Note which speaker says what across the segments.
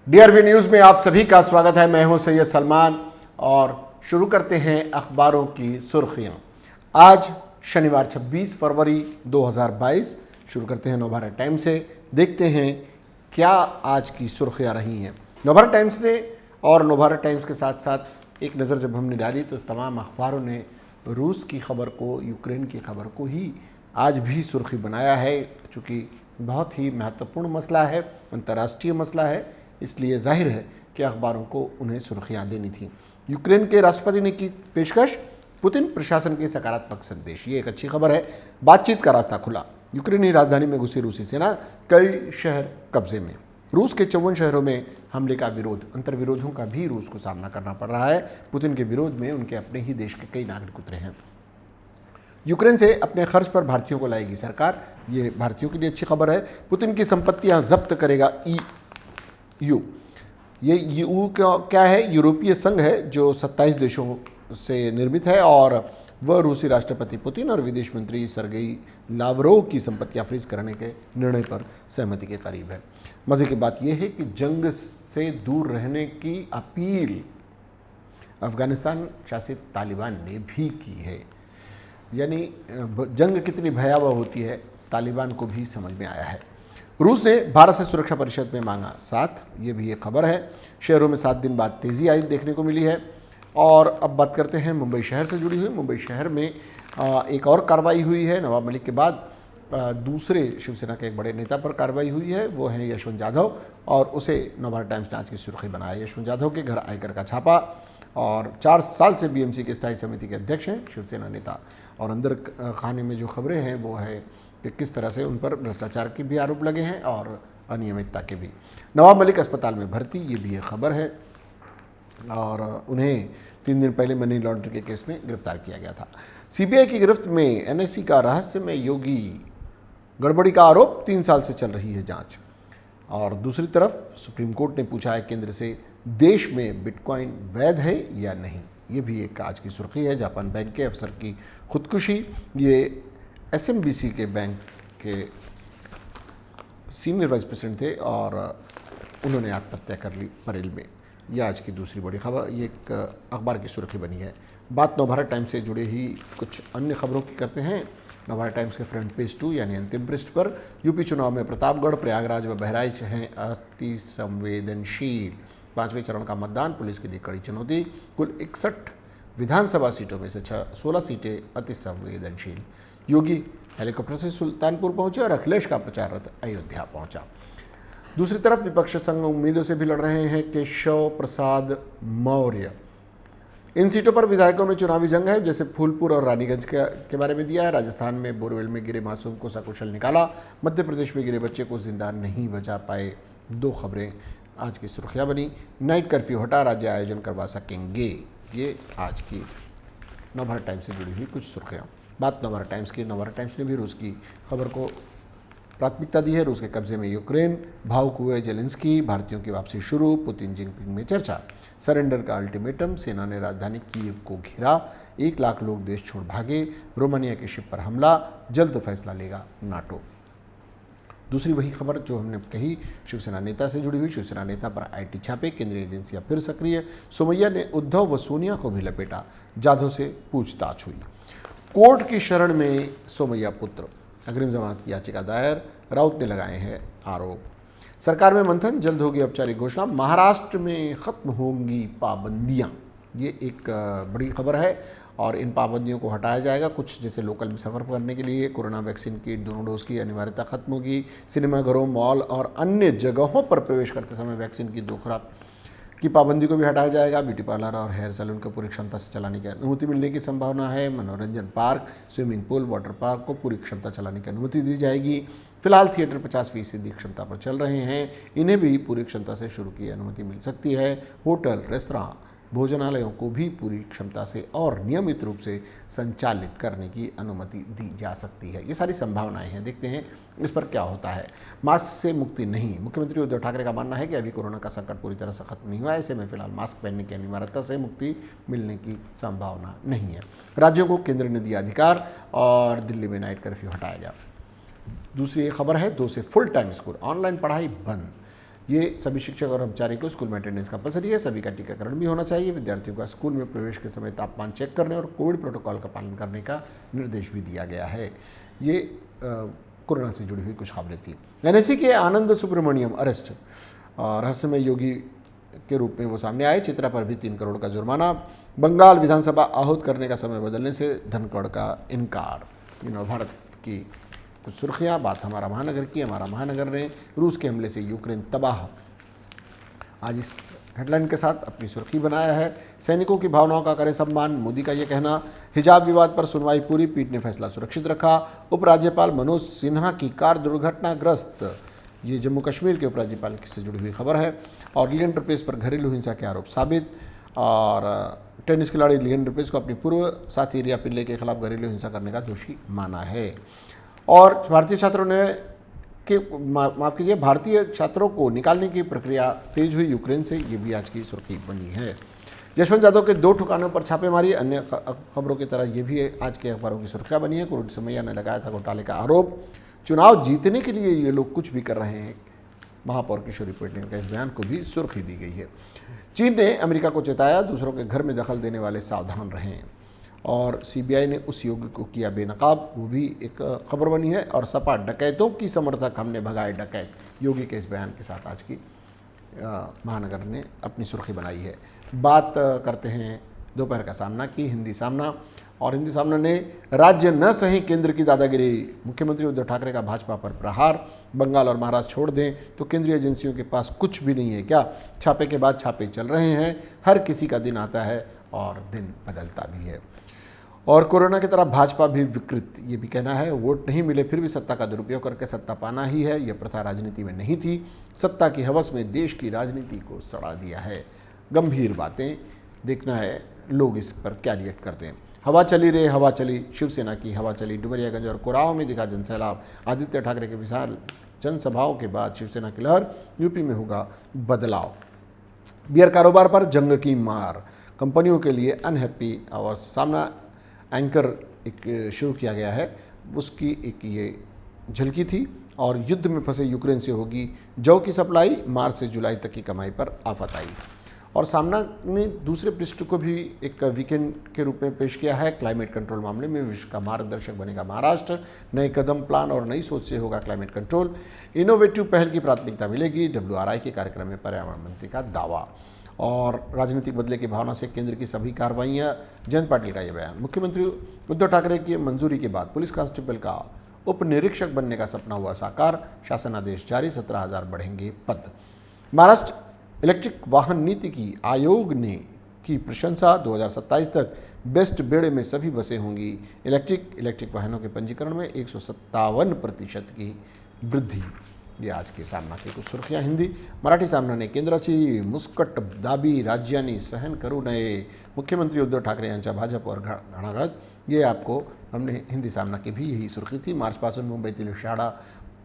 Speaker 1: DRB news में आप सभी का स्वागत है। मैं हूं सैयद सलमान और शुरू करते हैं अखबारों की सुर्खियां। आज शनिवार 26 फरवरी 2022 शुरू करते हैं नवभारत टाइम्स से। देखते हैं क्या आज की सुर्खियां रही हैं। नवभारत टाइम्स ने और नवभारत टाइम्स के साथ साथ एक नज़र जब हमने डाली तो तमाम अखबारों ने रूस की खबर को, यूक्रेन की खबर को ही आज भी सुर्खी बनाया है। चूँकि बहुत ही महत्वपूर्ण मसला है, अंतर्राष्ट्रीय मसला है, इसलिए जाहिर है कि अखबारों को उन्हें सुर्खियां देनी थी। यूक्रेन के राष्ट्रपति ने की पेशकश, पुतिन प्रशासन के सकारात्मक संदेश। ये एक अच्छी खबर है। बातचीत का रास्ता खुला, यूक्रेनी राजधानी में घुसी रूसी सेना, कई शहर कब्जे में। रूस के 54 शहरों में हमले का विरोध, अंतर्विरोधों का भी रूस को सामना करना पड़ रहा है। पुतिन के विरोध में उनके अपने ही देश के कई नागरिक उतरे हैं। यूक्रेन से अपने खर्च पर भारतीयों को लाएगी सरकार, ये भारतीयों के लिए अच्छी खबर है। पुतिन की संपत्तियां जब्त करेगा EU। ये EU क्या है? यूरोपीय संघ है जो 27 देशों से निर्मित है और वह रूसी राष्ट्रपति पुतिन और विदेश मंत्री सर्गेई लावरोव की संपत्तियां फ्रीज करने के निर्णय पर सहमति के करीब है। मजे की बात यह है कि जंग से दूर रहने की अपील अफगानिस्तान शासित तालिबान ने भी की है। यानी जंग कितनी भयावह होती है तालिबान को भी समझ में आया है। रूस ने भारत से सुरक्षा परिषद में मांगा साथ, ये भी एक खबर है। शहरों में 7 दिन बाद तेज़ी आई देखने को मिली है। और अब बात करते हैं मुंबई शहर से जुड़ी हुई। मुंबई शहर में एक और कार्रवाई हुई है। नवाब मलिक के बाद दूसरे शिवसेना के एक बड़े नेता पर कार्रवाई हुई है, वो हैं यशवंत जाधव, और उसे नवभारत टाइम्स ने आज की सुर्खी बनाया। यशवंत जाधव के घर आयकर का छापा, और 4 साल से BMC की स्थायी समिति के अध्यक्ष हैं शिवसेना नेता। और अंदर खाने में जो खबरें हैं वो है कि किस तरह से उन पर भ्रष्टाचार के भी आरोप लगे हैं और अनियमितता के भी। नवाब मलिक अस्पताल में भर्ती, ये भी एक खबर है। और उन्हें 3 दिन पहले मनी लॉन्ड्रिंग के केस में गिरफ्तार किया गया था। CBI की गिरफ्त में NSE का रहस्यमय योगी गड़बड़ी का आरोप, 3 साल से चल रही है जांच। और दूसरी तरफ सुप्रीम कोर्ट ने पूछा है केंद्र से, देश में बिटकॉइन वैध है या नहीं। ये भी एक आज की सुर्खी है। जापान बैंक के अफसर की खुदकुशी, ये SMBC के बैंक के सीनियर वाइस प्रेसिडेंट थे और उन्होंने आत्महत्या कर ली बरेली में। यह आज की दूसरी बड़ी खबर, ये एक अखबार की सुर्खी बनी है। बात नवभारत टाइम्स से जुड़े ही कुछ अन्य खबरों की करते हैं। नवभारत टाइम्स के फ्रंट पेज 2 यानी अंतिम पृष्ठ पर यूपी चुनाव में प्रतापगढ़, प्रयागराज व बहराइच हैं अति संवेदनशील। 5वें चरण का मतदान पुलिस के लिए कड़ी चुनौती। कुल 61 विधानसभा सीटों में से 16 सीटें अति संवेदनशील। योगी हेलीकॉप्टर से सुल्तानपुर पहुंचे और अखिलेश का प्रचार रथ अयोध्या पहुंचा। दूसरी तरफ विपक्ष संग उम्मीदों से भी लड़ रहे हैं केशव प्रसाद मौर्य। इन सीटों पर विधायकों में चुनावी जंग है, जैसे फूलपुर और रानीगंज के बारे में दिया है। राजस्थान में बोरवेल में गिरे मासूम को सकुशल निकाला, मध्य प्रदेश में गिरे बच्चे को जिंदा नहीं बचा पाए। 2 खबरें आज की सुर्खियां बनी। नाइट कर्फ्यू हटा, राज्य आयोजन करवा सकेंगे। ये आज की नवभारत टाइम्स से जुड़ी हुई कुछ सुर्खियां। बात नवभारत टाइम्स की। नवभारत टाइम्स ने भी रूस की खबर को प्राथमिकता दी है। रूस के कब्जे में यूक्रेन, भावुक हुए जेलेंस्की, भारतीयों की वापसी शुरू, पुतिन जिनपिंग में चर्चा, सरेंडर का अल्टीमेटम, सेना ने राजधानी कीव को घेरा, 1 लाख लोग देश छोड़ भागे, रोमानिया के शिप पर हमला, जल्द फैसला लेगा नाटो। दूसरी वही खबर जो हमने कही, शिवसेना नेता से जुड़ी हुई। शिवसेना नेता पर IT छापे, केंद्रीय एजेंसियां फिर सक्रिय। सोमैया ने उद्धव व सोनिया को भी लपेटा, जाधव से पूछताछ हुई। कोर्ट की शरण में सोमैया पुत्र, अग्रिम जमानत की याचिका दायर, राउत ने लगाए हैं आरोप। सरकार में मंथन, जल्द होगी औपचारिक घोषणा। महाराष्ट्र में खत्म होंगी पाबंदियां, ये एक बड़ी खबर है और इन पाबंदियों को हटाया जाएगा। कुछ जैसे लोकल में सफ़र करने के लिए कोरोना वैक्सीन की 2 डोज की अनिवार्यता खत्म होगी। सिनेमाघरों, मॉल और अन्य जगहों पर प्रवेश करते समय वैक्सीन की 2 खुराक की पाबंदी को भी हटाया जाएगा। ब्यूटी पार्लर और हेयर सैलून को पूरी क्षमता से चलाने की अनुमति मिलने की संभावना है। मनोरंजन park, swimming pool, water park को पूरी क्षमता चलाने की अनुमति दी जाएगी। फिलहाल थिएटर 50% क्षमता पर चल रहे हैं, इन्हें भी पूरी क्षमता से शुरू की अनुमति मिल सकती है। होटल, रेस्तरां, भोजनालयों को भी पूरी क्षमता से और नियमित रूप से संचालित करने की अनुमति दी जा सकती है। ये सारी संभावनाएं हैं, देखते हैं इस पर क्या होता है। मास्क से मुक्ति नहीं, मुख्यमंत्री उद्धव ठाकरे का मानना है कि अभी कोरोना का संकट पूरी तरह से खत्म नहीं हुआ है, ऐसे में फिलहाल मास्क पहनने की अनिवार्यता से मुक्ति मिलने की संभावना नहीं है। राज्यों को केंद्र ने दिया अधिकार और दिल्ली में नाइट कर्फ्यू हटाया जा। दूसरी एक खबर है, 2 से फुल टाइम स्कूल, ऑनलाइन पढ़ाई बंद। ये सभी शिक्षक और कर्मचारी को स्कूल में अटेंडेंस कंपलसरी है। सभी का टीकाकरण भी होना चाहिए। विद्यार्थियों का स्कूल में प्रवेश के समय तापमान चेक करने और कोविड प्रोटोकॉल का पालन करने का निर्देश भी दिया गया है। ये कोरोना से जुड़ी हुई कुछ खबरें थी। एनएससी के आनंद सुब्रमण्यम अरेस्ट, रहस्यमय योगी के रूप में वो सामने आए। चित्रा पर भी 3 करोड़ का जुर्माना। बंगाल विधानसभा आहूत करने का समय बदलने से धनखड़ का इनकार। भारत की कुछ सुर्खियाँ। बात हमारा महानगर की। हमारा महानगर ने रूस के हमले से यूक्रेन तबाह, आज इस हेडलाइन के साथ अपनी सुर्खी बनाया है। सैनिकों की भावनाओं का करे सम्मान, मोदी का ये कहना। हिजाब विवाद पर सुनवाई पूरी, पीठ ने फैसला सुरक्षित रखा। उपराज्यपाल मनोज सिन्हा की कार दुर्घटनाग्रस्त, ये जम्मू कश्मीर के उपराज्यपाल से जुड़ी हुई खबर है। और लिएंडर पेस पर घरेलू हिंसा के आरोप साबित। और टेनिस खिलाड़ी लिएंडर पेस को अपनी पूर्व साथी रिया पिल्ले के खिलाफ घरेलू हिंसा करने का दोषी माना है। और भारतीय छात्रों ने माफ़ कीजिए, भारतीय छात्रों को निकालने की प्रक्रिया तेज हुई यूक्रेन से, ये भी आज की सुर्खी बनी है। यशवंत यादव के 2 ठिकानों पर छापेमारी, अन्य खबरों की तरह ये भी आज के अखबारों की सुर्खियाँ बनी है। कुरुट समैया ने लगाया था घोटाले का आरोप। चुनाव जीतने के लिए ये लोग कुछ भी कर रहे हैं, महापौर किशोरी पेडनेकर का इस बयान को भी सुर्खी दी गई है। चीन ने अमेरिका को चेताया, दूसरों के घर में दखल देने वाले सावधान रहें। और सीबीआई ने उस योगी को किया बेनकाब, वो भी एक खबर बनी है। और सपा डकैतों की समर्थक हमने भगाए डकैत, योगी के इस बयान के साथ आज की महानगर ने अपनी सुर्खी बनाई है। बात करते हैं दोपहर का सामना की, हिंदी सामना। और हिंदी सामना ने राज्य न सही केंद्र की दादागिरी, मुख्यमंत्री उद्धव ठाकरे का भाजपा पर प्रहार। बंगाल और महाराष्ट्र छोड़ दें तो केंद्रीय एजेंसियों के पास कुछ भी नहीं है क्या? छापे के बाद छापे चल रहे हैं, हर किसी का दिन आता है और दिन बदलता भी है। और कोरोना की तरह भाजपा भी विकृत, ये भी कहना है वोट नहीं मिले फिर भी सत्ता का दुरुपयोग करके सत्ता पाना ही है, यह प्रथा राजनीति में नहीं थी। सत्ता की हवस में देश की राजनीति को सड़ा दिया है। गंभीर बातें, देखना है लोग इस पर क्या रिएक्ट करते हैं। हवा चली रे हवा चली, शिवसेना की हवा चली। डुमरियागंज और कोराव में दिखा जनसैलाब। आदित्य ठाकरे के विशाल जनसभाओं के बाद शिवसेना की लहर, यूपी में होगा बदलाव। बियर कारोबार पर जंग की मार, कंपनियों के लिए अनहैप्पी। और सामना एंकर एक शुरू किया गया है, उसकी एक ये झलकी थी। और युद्ध में फंसे यूक्रेन से होगी जौ की सप्लाई, मार्च से जुलाई तक की कमाई पर आफत आई। और सामना ने दूसरे पृष्ठ को भी एक वीकेंड के रूप में पेश किया है। क्लाइमेट कंट्रोल मामले में विश्व का मार्गदर्शक बनेगा महाराष्ट्र, नए कदम, प्लान और नई सोच से होगा क्लाइमेट कंट्रोल। इनोवेटिव पहल की प्राथमिकता मिलेगी, WRI के कार्यक्रम में पर्यावरण मंत्री का दावा। और राजनीतिक बदले की भावना से केंद्र की सभी कार्रवाइयाँ, जयंत पाटिल का ये बयान। मुख्यमंत्री उद्धव ठाकरे की मंजूरी के बाद पुलिस कांस्टेबल का उप निरीक्षक बनने का सपना हुआ साकार, शासन आदेश जारी, 17,000 बढ़ेंगे पद। महाराष्ट्र इलेक्ट्रिक वाहन नीति की आयोग ने की प्रशंसा, 2027 तक बेस्ट बेड़े में सभी बसें होंगी इलेक्ट्रिक वाहनों के पंजीकरण में 157% की वृद्धि। ये आज के सामना की कुछ सुर्खियां। हिंदी मराठी सामना ने केंद्राची मुस्कट दाबी, राज्यांनी सहन करू नये, मुख्यमंत्री उद्धव ठाकरे यांच्या भाजप और घणाघात। ये आपको हमने हिंदी सामना की भी यही सुर्खी थी। मार्चपासून मुंबईतील शाळा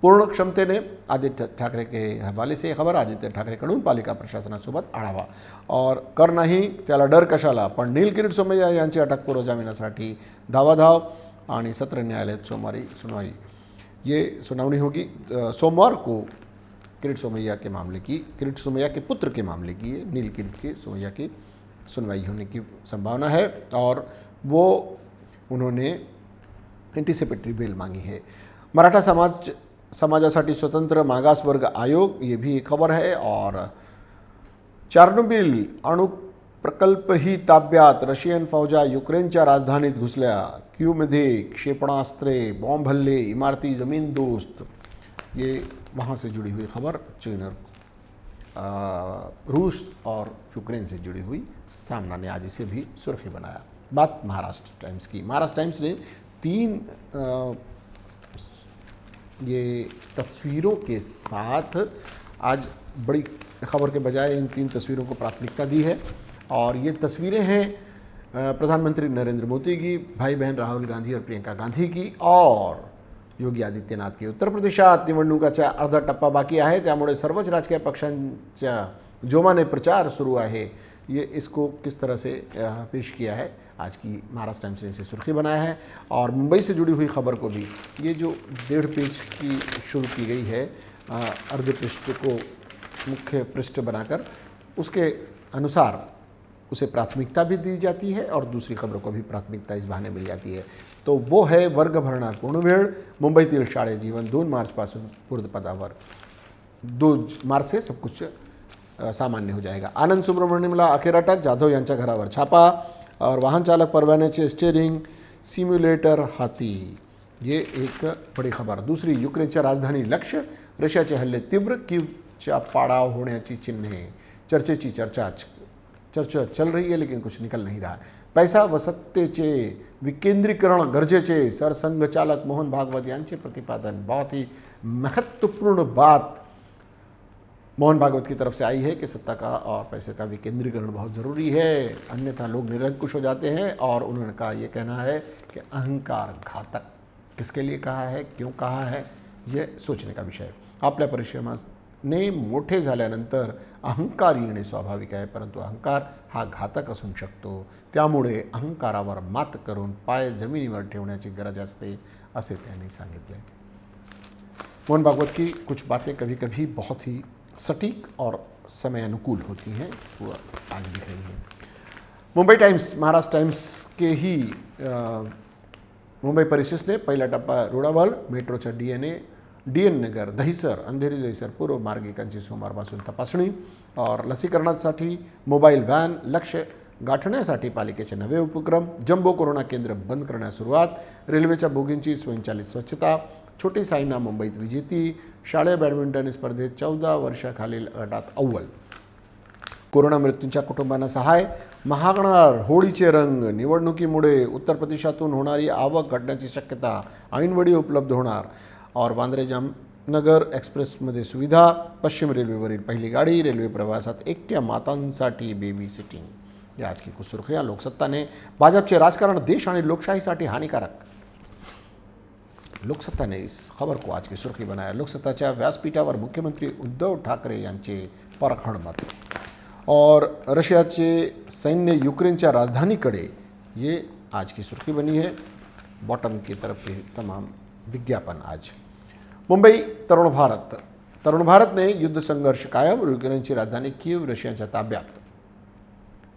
Speaker 1: पूर्ण क्षमतेने, आदित्य ठाकरे के हवाले से खबर। आदित्य ठाकरेकडून पालिका प्रशासनासोबत आढावा। और कर नाही त्याला डर कशाला, पण नीलकिरीट सोमय्या यांची अटकपूर्व जामिनासाठी धावाधाव। आणि सत्र न्यायालयात सोमवारी सुनवाई, ये सुनावणी होगी। सोमवार को किरीट सोमैया के पुत्र के मामले की, नीलकिरीट के सोमैया की सुनवाई होने की संभावना है। और वो उन्होंने एंटीसिपेटरी बेल मांगी है। मराठा समाजासाठी स्वतंत्र मागासवर्ग आयोग, ये भी एक खबर है। और चार्नोबिल अणु प्रकल्पही ताब्यात, रशियन फौजा युक्रेनच्या राजधानीत घुसल्या, क्यूमध्ये क्षेपणास्त्रे, बॉम्ब हल्ले, इमारती जमीनदोस्त। ये वहाँ से जुड़ी हुई खबर, चीन, रूस और यूक्रेन से जुड़ी हुई सामना ने आज इसे भी सुर्खी बनाया। बात महाराष्ट्र टाइम्स की। महाराष्ट्र टाइम्स ने 3 ये तस्वीरों के साथ आज बड़ी खबर के बजाय इन 3 तस्वीरों को प्राथमिकता दी है। और ये तस्वीरें हैं प्रधानमंत्री नरेंद्र मोदी की, भाई बहन राहुल गांधी और प्रियंका गांधी की, और योगी आदित्यनाथ की। उत्तर प्रदेशात निवडणुकाचा अर्धा टप्पा बाकी आहे, त्यामुळे सर्वच राजकीय पक्षांच्या जोमाने प्रचार सुरू आहे। ये इसको किस तरह से पेश किया है, आज की महाराष्ट्र टाइम्स ने इसे सुर्खी बनाया है। और मुंबई से जुड़ी हुई खबर को भी, ये जो 1.5 पेज की शुरू की गई है, अर्ध पृष्ठ को मुख्य पृष्ठ बनाकर उसके अनुसार उसे प्राथमिकता भी दी जाती है और दूसरी खबरों को भी प्राथमिकता इस बहाने मिल जाती है। तो वो है वर्ग भरणार पूर्ण वेळ, मुंबईतील शाळे जीवन 2 मार्चपासून पूर्णपदावर। 2 मार्च से सब कुछ सामान्य हो जाएगा। आनंद सुब्रमण्यमला अखेर अटक, जाधव यांच्या घरावर छापा और वाहन चालक परवान्याचे स्टेअरिंग सिम्युलेटर हाती, ये एक बड़ी खबर। दूसरी, युक्रेनच्या राजधानी लक्ष्य, रशियाचे हल्ले तीव्र, कीवच्या पाडाव होण्याची चिन्हे, चर्चेची चर्चा चल रही है लेकिन कुछ निकल नहीं रहा। पैसा व सत्तेचे विकेंद्रीकरण गरजेचे, सरसंघचालक मोहन भागवत यांचे प्रतिपादन। बहुत ही महत्वपूर्ण बात मोहन भागवत की तरफ से आई है कि सत्ता का और पैसे का विकेंद्रीकरण बहुत ज़रूरी है, अन्यथा लोग निरंकुश हो जाते हैं। और उन्होंने कहा, ये कहना है कि अहंकार घातक। किसके लिए कहा है, क्यों कहा है, ये सोचने का विषय है। आपल्या परिश्रमाने मोठे झाल्यानंतर अहंकार येणे स्वाभाविक आहे, परंतु अहंकार हा घातक असू शकतो। त्यामुळे अहंकारावर मात करून पाय जमिनीवर ठेवण्याची गरज असते, असे त्यांनी सांगितले। मोहन भागवत की कुछ बातें कभी कभी बहुत ही सटीक और समय अनुकूल होती हैं, वो आज दिख रही हैं। मुंबई टाइम्स, महाराष्ट्र टाइम्स के ही मुंबई परिशिष्टने पहिला टप्पा रुळावल, मेट्रोच्या DN नगर, दहिसर, अंधेरी दहिसर पूर्व मार्गिकांची सोमवारपासून तपासणी और लसीकरणासाठी मोबाईल व्हॅन, लक्ष्य गाठण्यासाठी पालिकेचे नवे उपक्रम, जम्बो कोरोना केंद्र बंद करण्यास सुरुवात, रेल्वेच्या बोगींची स्वयंचलित स्वच्छता, छोटी साईना मुंबईत विजेती, शालेय बॅडमिंटन स्पर्धेत 14 वर्षाखालील गटात अव्वल, कोरोना मृत्यूंच्या कुटुंबांना सहाय, महागणार होळीचे रंग, निवडणुकीमुळे उत्तर प्रदेशातून होणारी आवक घटण्याची शक्यता, ऐनवेळी उपलब्ध होणार और वांद्रे जामनगर एक्सप्रेसमध्ये सुविधा, पश्चिम रेल्वेवरील पहिली गाडी, रेल्वे प्रवासात एकट्या मातांसाठी बेबी सिटिंग। या आज की कुछ सुर्खियां। लोकसत्ता ने भाजपचे राजकारण देश आणि लोकशाहीसाठी हानिकारक, लोकसत्ता ने इस खबर को आज की सुर्खी बनाया। लोकसत्ताच्या व्यासपीठावर मुख्यमंत्री उद्धव ठाकरे यांचे परखड मत और रशियाचे सैन्य युक्रेनच्या राजधानीकडे, ये आज की सुर्खी बनी है। बॉटम की तरफ के तमाम विज्ञापन आज। मुंबई तरुण भारत ने युद्ध संघर्ष कायम, युक्रेनची राजधानी कीव रशियाच्या ताब्यात,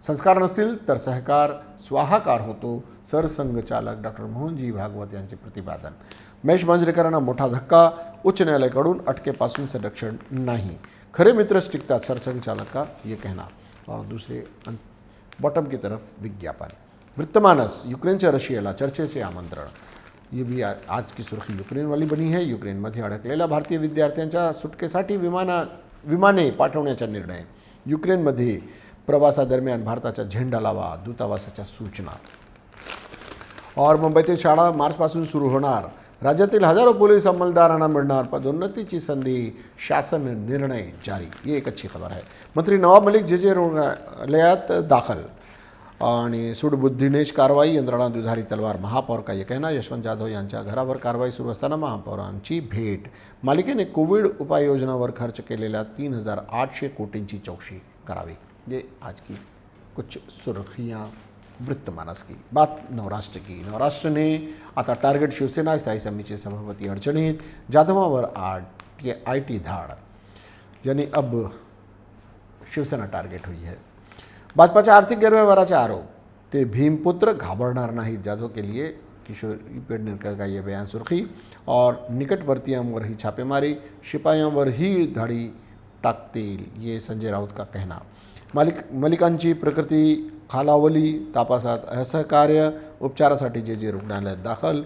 Speaker 1: संस्कार नसतील तर सहकार स्वाहाकार होतो, सरसंघचालक डॉक्टर मोहनजी भागवत यांचे प्रतिपादन। महेश मांजरेकरांना मोठा धक्का, उच्च न्यायालयाकडून अटकेपासून संरक्षण नाही, खरे मित्रच टिकतात, सरसंघचालक का ये कहना। और दूसरे बॉटम की तरफ विज्ञापन। वृत्तमानस, युक्रेनच्या रशियाला चर्चेचे आमंत्रण, ये भी आज की सुर्खी युक्रेन वाली बनी है। युक्रेनमध्ये अडकलेल्या भारतीय विद्यार्थ्यांच्या सुटकेसाठी विमाने पाठवण्याचा निर्णय, युक्रेनमध्ये प्रवासादरम्यान भारताचा झेंडा लावा, दूतावासाच्या सूचना। और मुंबईतील शाळा मार्चपासून सुरू होणार, राज्यातील हजारो पोलीस अंमलदारांना मिळणार पदोन्नतीची संधी, शासन निर्णय जारी, ये एक अच्छी खबर है। मंत्री नवाब मलिक जे रुग्णालयात दाखल आणि सूडबुद्धीनेच कारवाई, यंत्रणा दुधारी तलवार, महापौर का ये कहना। यशवंत जाधव यांच्या घरावर कारवाई सुरू असताना महापौरांची भेट, मालिकेने कोविड उपाययोजनावर खर्च केलेल्या 3800 कोटींची चौकशी करावी। ये आज की कुछ सुर्खियां वृत्तमानस की। बात नवराष्ट्र की। नवराष्ट्र ने आता टार्गेट शिवसेना, स्थायी समितीचे सभापती अडचणीत, जाधवावर IT धाड, यानी अब शिवसेना टार्गेट हुई है। भाजपाच्या आर्थिक गैरव्यवहाराचे आरोप, ते भीमपुत्र घाबरणार नाहीत, जाधव के लिए किशोरी पेडणेकर का ये बयान सुर्खी। और निकटवर्तीयांवर ही छापेमारी, शिपायांवर ही धाडी टाकतील, ये संजय राऊत का कहना। मलिकांची प्रकृती खालावली, तपासात असहकार्य, उपचारासाठी जे रुग्णालयात दाखल,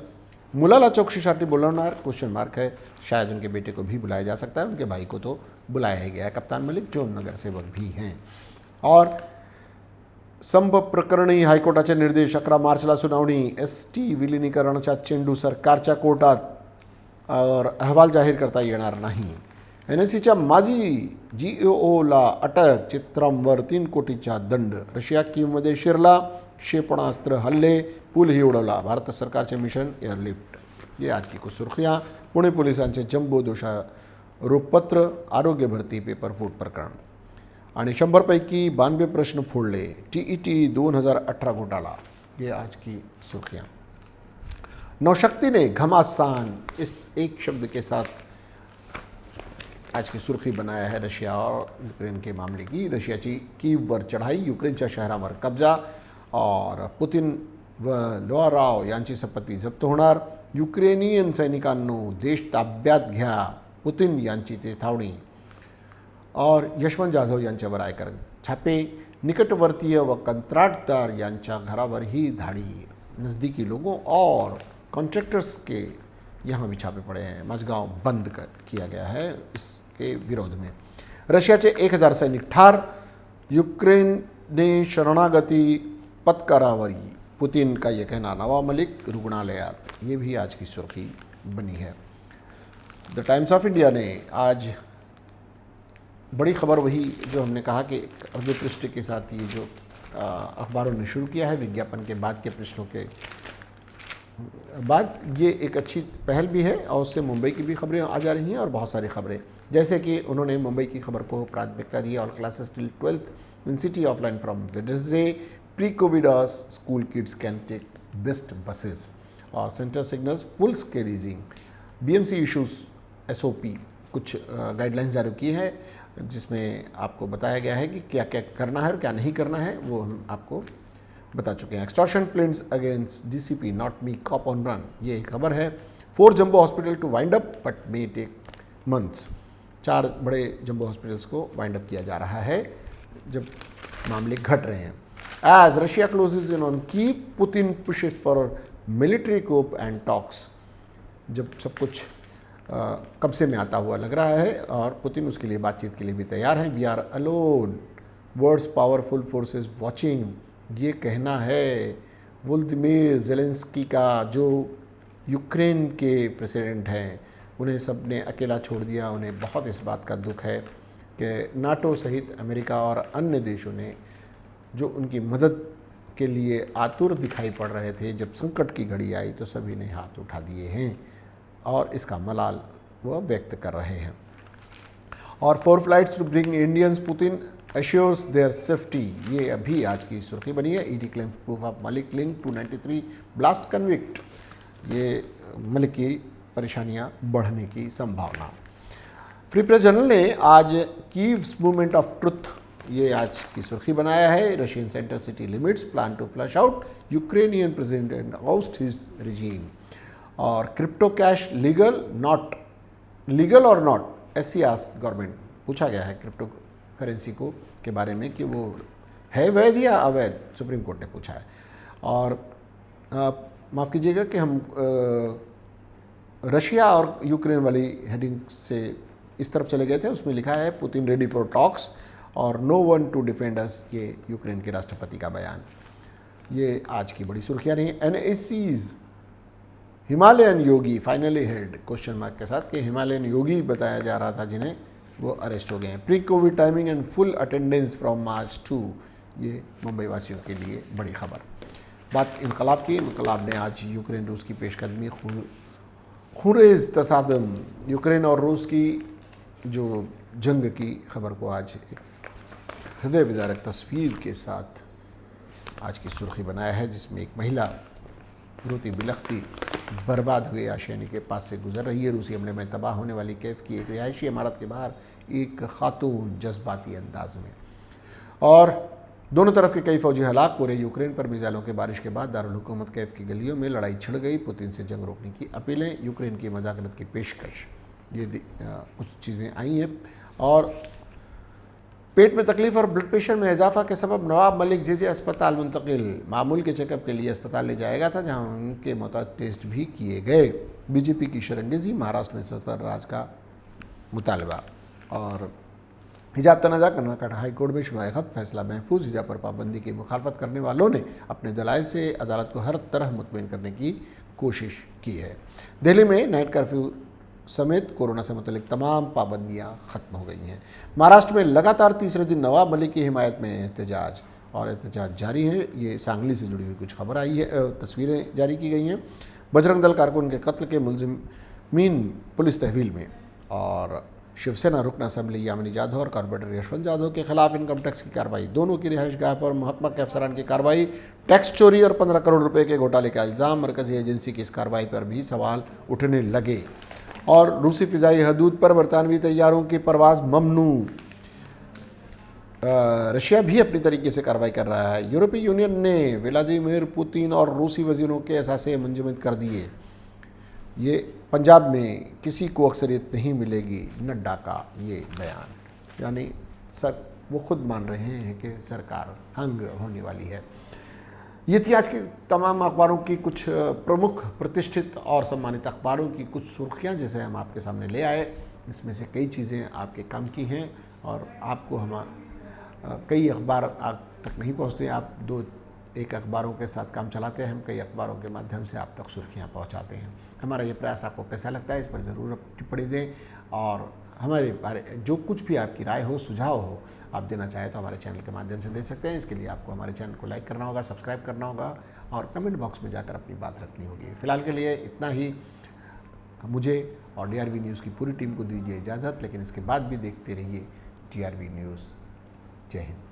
Speaker 1: मुलाला चौकशीसाठी बुलावणार, क्वेश्चन मार्क है, शायद उनके बेटे को भी बुलाया जा सकता है, उनके भाई को तो बुलाया ही गया है। कप्तान मलिक जो नगर सेवक भी हैं। और संप प्रकरणी हायकोर्टाचे निर्देश, 11 मार्चला सुनावणी, ST विलिनीकरणाचा चेंडू सरकारच्या कोर्टात और अहवाल जाहीर करता येणार नाही। NSCच्या माजी GAOला अटक, चित्रांवर 3 कोटीचा दंड, रशिया कीवमध्ये शिरला, क्षेपणास्त्र हल्ले, पूलही उडवला, भारत सरकारचे मिशन एअरलिफ्ट। ये आज की कुछ सुर्खियां। पुणे पोलिसांचे जम्बो दोषारोपपत्र, आरोग्य भरती पेपर फूट प्रकरण आणि 100 पैकी 92 प्रश्न फोडले, TET 2018 घोटाला, ये आज की सुर्खियां। नौशक्ति ने घमासान, इस एक शब्द के साथ आज की सुर्खी बनाया है रशिया और यूक्रेन के मामले की। रशियाची कीववर चढाई, युक्रेनच्या शहरावर कब्जा और पुतिन व लोवाराव यांची संपत्ती जप्त होणार। युक्रेनियन सैनिकांनो देश ताब्यात घ्या, पुतिन यांची चेतावणी। और यशवंत जाधव यांच्यावर आयकर छापे, निकटवर्तीय व कंत्राटदार यांच्या घरावरही धाडी। नज़दीकी लोगों और कॉन्ट्रैक्टर्स के यहाँ भी छापे पड़े हैं। मजगांव बंद किया गया है इसके विरोध में। रशियाचे 1000 सैनिक ठार, युक्रेन ने शरणागती पत्करावरी, पुतिन का ये कहना। नवाब मलिक रुग्णालयात, ये भी आज की सुर्खी बनी है। द टाइम्स ऑफ इंडिया ने आज बड़ी खबर वही जो हमने कहा कि एक अर्ध पृष्ठ के साथ ये जो अखबारों ने शुरू किया है, विज्ञापन के बाद के पृष्ठों के बाद, ये एक अच्छी पहल भी है और उससे मुंबई की भी खबरें आ जा रही हैं और बहुत सारी खबरें, जैसे कि उन्होंने मुंबई की खबर को प्राथमिकता दी। All classes till 12th in city offline from Wednesday, pre covid school kids can take BEST buses और centre signals full scale BMC issues SOP, कुछ गाइडलाइंस जारी की है जिसमें आपको बताया गया है कि क्या क्या करना है और क्या नहीं करना है, वो हम आपको बता चुके हैं। Extortion plaints against DCP not me cop on run, ये एक खबर है। 4 jumbo hospital to wind up but may take months, 4 बड़े जंबो हॉस्पिटल्स को वाइंड अप किया जा रहा है जब मामले घट रहे हैं। As Russia closes in on Kyiv, Putin pushes for military coup and talks, जब सब कुछ कब्जे में आता हुआ लग रहा है और पुतिन उसके लिए बातचीत के लिए भी तैयार हैं। We are alone, words powerful forces watching, ये कहना है वोल्दिमीर ज़ेलेंस्की का, जो यूक्रेन के प्रेसिडेंट हैं। उन्हें सब ने अकेला छोड़ दिया। उन्हें बहुत इस बात का दुख है कि नाटो सहित अमेरिका और अन्य देशों ने जो उनकी मदद के लिए आतुर दिखाई पड़ रहे थे, जब संकट की घड़ी आई तो सभी ने हाथ उठा दिए हैं और इसका मलाल वह व्यक्त कर रहे हैं। और 4 flights to bring Indians, Putin assures their safety, ये अभी आज की सुर्खी बनी है। ED claim proof of Malik link to 93 blast convict, ये मलिक की परेशानियां बढ़ने की संभावना। फ्री प्रेस जर्नल ने आज कीव्स मूवमेंट ऑफ ट्रुथ, ये आज की सुर्खी बनाया है। Russian centre city limits plan to flush out, Ukrainian president oust his regime. और crypto cash legal not, legal और नॉट, ऐसी आस्क गवर्नमेंट, पूछा गया है क्रिप्टो करेंसी को के बारे में कि वो है वैध या अवैध, सुप्रीम कोर्ट ने पूछा है। और माफ़ कीजिएगा कि हम रशिया और यूक्रेन वाली हेडिंग से इस तरफ चले गए थे। उसमें लिखा है पुतिन रेडी फॉर टॉक्स और नो वन टू डिफेंड अस, ये यूक्रेन के राष्ट्रपति का बयान। ये आज की बड़ी सुर्खियाँ रही। एनएससीज हिमालयन योगी फाइनली हेल्ड, क्वेश्चन मार्क के साथ, कि हिमालयन योगी बताया जा रहा था जिन्हें, वो अरेस्ट हो गए हैं। Pre Covid timing and full attendance from March 2, ये मुंबई वासियों के लिए बड़ी खबर। बात इनकलाब की, इनकलाब ने आज यूक्रेन रूस की पेशकदमी खुरेज तसादम, यूक्रेन और रूस की जो जंग की खबर को आज एक हृदय विदारक तस्वीर के साथ आज की सुर्खी बनाया है, जिसमें एक महिला रोती बिलखती बर्बाद हुए आशियाने के पास से गुजर रही है। रूसी हमले में तबाह होने वाली कैफ की एक रिहायशी इमारत के बाहर एक खातून जज्बाती अंदाज में। और दोनों तरफ के कई फौजी हलाक, पूरे यूक्रेन पर मिसाइलों के बारिश के बाद दारुल हुकूमत कैफ की गलियों में लड़ाई छिड़ गई। पुतिन से जंग रोकने की अपीलें, यूक्रेन की मजाकरत की पेशकश, ये कुछ चीज़ें आई हैं। और पेट में तकलीफ और ब्लड प्रेशर में इजाफा के सबब नवाब मलिक जे अस्पताल मुंतकिल, मामूल के चेकअप के लिए अस्पताल ले जाया गया था, जहां उनके मुताबिक टेस्ट भी किए गए। बीजेपी की शरंगेजी, महाराष्ट्र में सरराज का मुतालबा। और हिजाब तनाज़ा, कर्नाटक हाई कोर्ट में शुमाए खत, फैसला महफूज। हिजाब पर पाबंदी की मुखालफत करने वालों ने अपने दलाइल से अदालत को हर तरह मुतमईन करने की कोशिश की है। दिल्ली में नाइट कर्फ्यू समेत कोरोना से मुतल्लिक तमाम पाबंदियां ख़त्म हो गई हैं। महाराष्ट्र में लगातार तीसरे दिन नवाब मलिक की हिमायत में एहतजाज, और एहतजाज जारी है। ये सांगली से जुड़ी हुई कुछ खबर आई है, तस्वीरें जारी की गई हैं। बजरंग दल कारकुन के कत्ल के मुलजिमीन पुलिस तहवील में। और शिवसेना रुकन असम्बली यामिनी जाधव और कॉर्पोरेटर यशवंत जाधव के खिलाफ इनकम टैक्स की कार्रवाई, दोनों की रिहाइश गाह पर महकमा के अफसरान की कार्रवाई। टैक्स चोरी और 15 करोड़ रुपए के घोटाले का इल्ज़ाम, मरकजी एजेंसी की इस कार्रवाई पर भी सवाल उठने लगे। और रूसी फ़िज़ाई हदूद पर बरतानवी तैयारों की परवाज़ ममनू। रशिया भी अपनी तरीके से कार्रवाई कर रहा है। यूरोपीय यूनियन ने व्लादिमीर पुतिन और रूसी वज़ीरों के असासे मुंजमद कर दिए। ये पंजाब में किसी को अक्सरियत नहीं मिलेगी, नड्डा का ये बयान। यानी सर वो खुद मान रहे हैं कि सरकार हंग होने वाली है। ये थी आज के तमाम अखबारों की कुछ प्रमुख, प्रतिष्ठित और सम्मानित अखबारों की कुछ सुर्खियाँ जिसे हम आपके सामने ले आए। इसमें से कई चीज़ें आपके काम की हैं और आपको हम कई अखबार आप तक नहीं पहुँचते। आप दो एक अखबारों के साथ काम चलाते हैं, हम कई अखबारों के माध्यम से आप तक सुर्खियाँ पहुँचाते हैं। हमारा ये प्रयास आपको कैसा लगता है इस पर ज़रूर टिप्पणी दें और हमारे बारे जो कुछ भी आपकी राय हो, सुझाव हो, आप देना चाहें तो हमारे चैनल के माध्यम से दे सकते हैं। इसके लिए आपको हमारे चैनल को लाइक करना होगा, सब्सक्राइब करना होगा और कमेंट बॉक्स में जाकर अपनी बात रखनी होगी। फ़िलहाल के लिए इतना ही। मुझे और DRV न्यूज़ की पूरी टीम को दीजिए इजाज़त, लेकिन इसके बाद भी देखते रहिए DRV न्यूज़। जय हिंद।